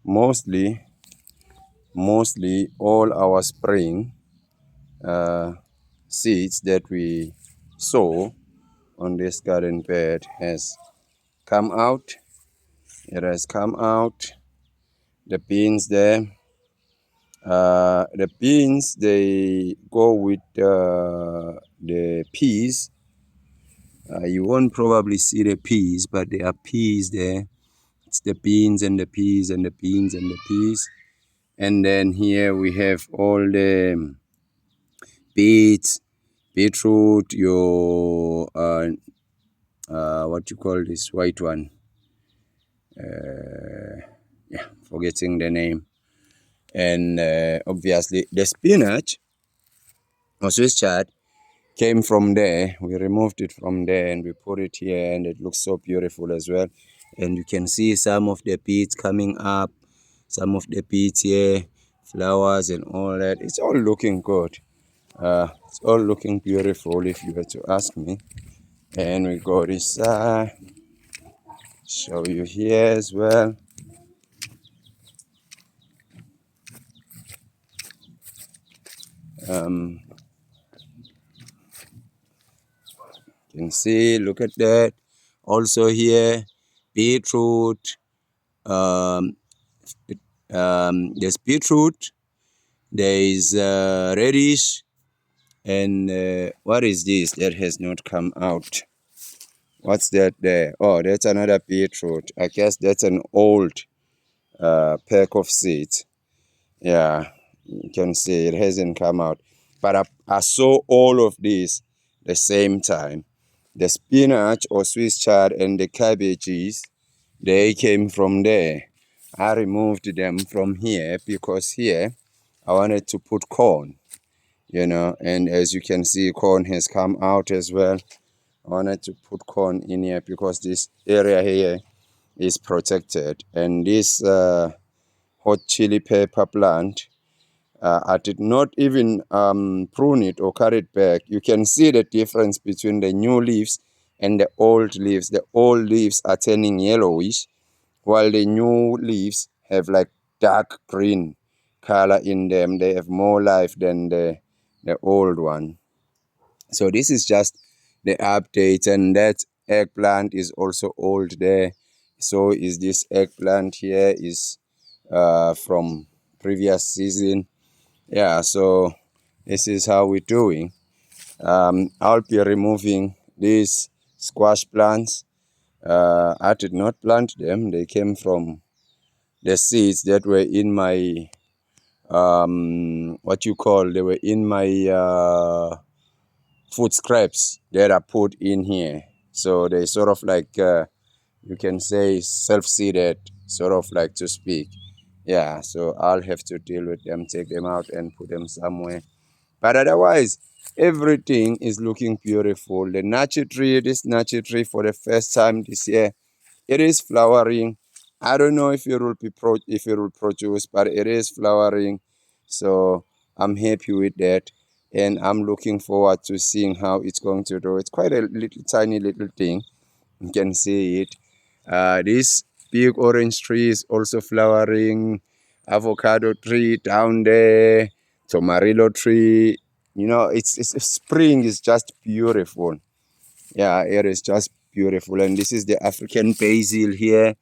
mostly all our spring seeds that we sow on this garden bed has come out. It has come out. The beans there. The beans, they go with the peas. You won't probably see the peas, but there are peas there. It's the beans and the peas and the beans and the peas. And then here we have all the beets, beetroot, your what you call this white one? Yeah, forgetting the name. And obviously the spinach or Swiss chard came from there. We removed it from there and we put it here, and it looks so beautiful as well. And you can see some of the beets coming up, some of the beets here, flowers and all that. It's all looking good. It's all looking beautiful if you were to ask me. And we go this side, show you here as well. You can see, look at that. Also here, beetroot. There's beetroot. There is radish. And what is this that has not come out? What's that there? Oh, that's another beetroot. I guess that's an old pack of seeds. Yeah, you can see it hasn't come out. But I saw all of these the same time. The spinach or Swiss chard and the cabbages, they came from there. I removed them from here because here I wanted to put corn, and as you can see, corn has come out as well. I wanted to put corn in here because this area here is protected. And this hot chili pepper plant, I did not even prune it or cut it back. You can see the difference between the new leaves and the old leaves. The old leaves are turning yellowish, while the new leaves have like dark green color in them. They have more life than the old one. So this is just the update, and that eggplant is also old there. So is this eggplant here is from previous season. Yeah, so this is how we're doing. I'll be removing these squash plants. I did not plant them. They came from the seeds that were in my they were in my food scraps that I put in here. So they sort of like you can say self-seeded, sort of like, to speak. Yeah, so I'll have to deal with them, take them out and put them somewhere. But otherwise, everything is looking beautiful. The nacho tree, this nacho tree, for the first time this year, it is flowering. I don't know if it will if it will produce, but it is flowering. So I'm happy with that, and I'm looking forward to seeing how it's going to do. It's quite a little tiny little thing. You can see it. This big orange tree is also flowering. Avocado tree down there. Tomarillo tree. It's spring is just beautiful. Yeah, it is just beautiful. And this is the African basil here.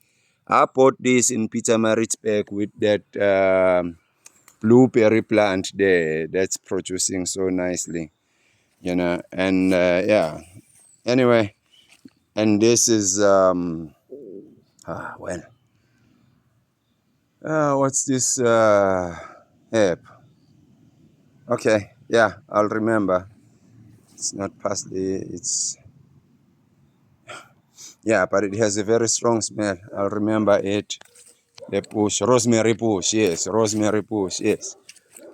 I bought this in Pietermaritzburg with that blueberry plant there that's producing so nicely. And yeah. Anyway, and this is what's this herb? Okay, yeah, I'll remember. It's not parsley. It's yeah, but it has a very strong smell. I'll remember it. The bush, rosemary bush. Yes, rosemary bush. Yes,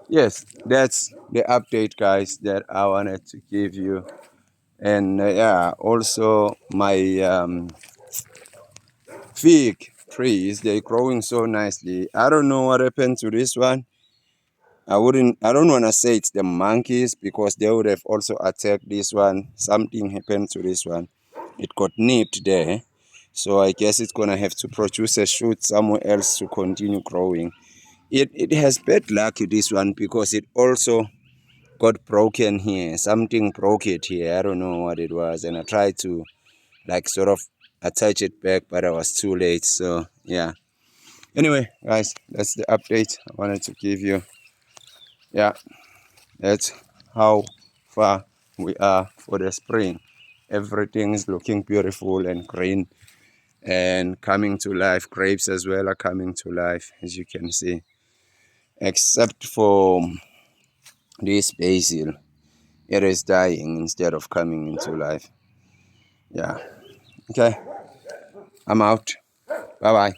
yes. That's the update, guys, that I wanted to give you. And yeah, also my fig trees, they're growing so nicely. I don't know what happened to this one. I don't want to say it's the monkeys, because they would have also attacked this one. Something happened to this one. It got nipped there. So I guess it's gonna have to produce a shoot somewhere else to continue growing. It has bad luck, this one, because it also got broken here. Something broke it here. I don't know what it was, and I tried to like sort of attach it back, but I was too late. So yeah. Anyway, guys, that's the update I wanted to give you. Yeah, that's how far we are for the spring. Everything is looking beautiful and green and coming to life. Grapes as well are coming to life, as you can see, except for this basil. It is dying instead of coming into life. Yeah. Okay. I'm out. Bye bye.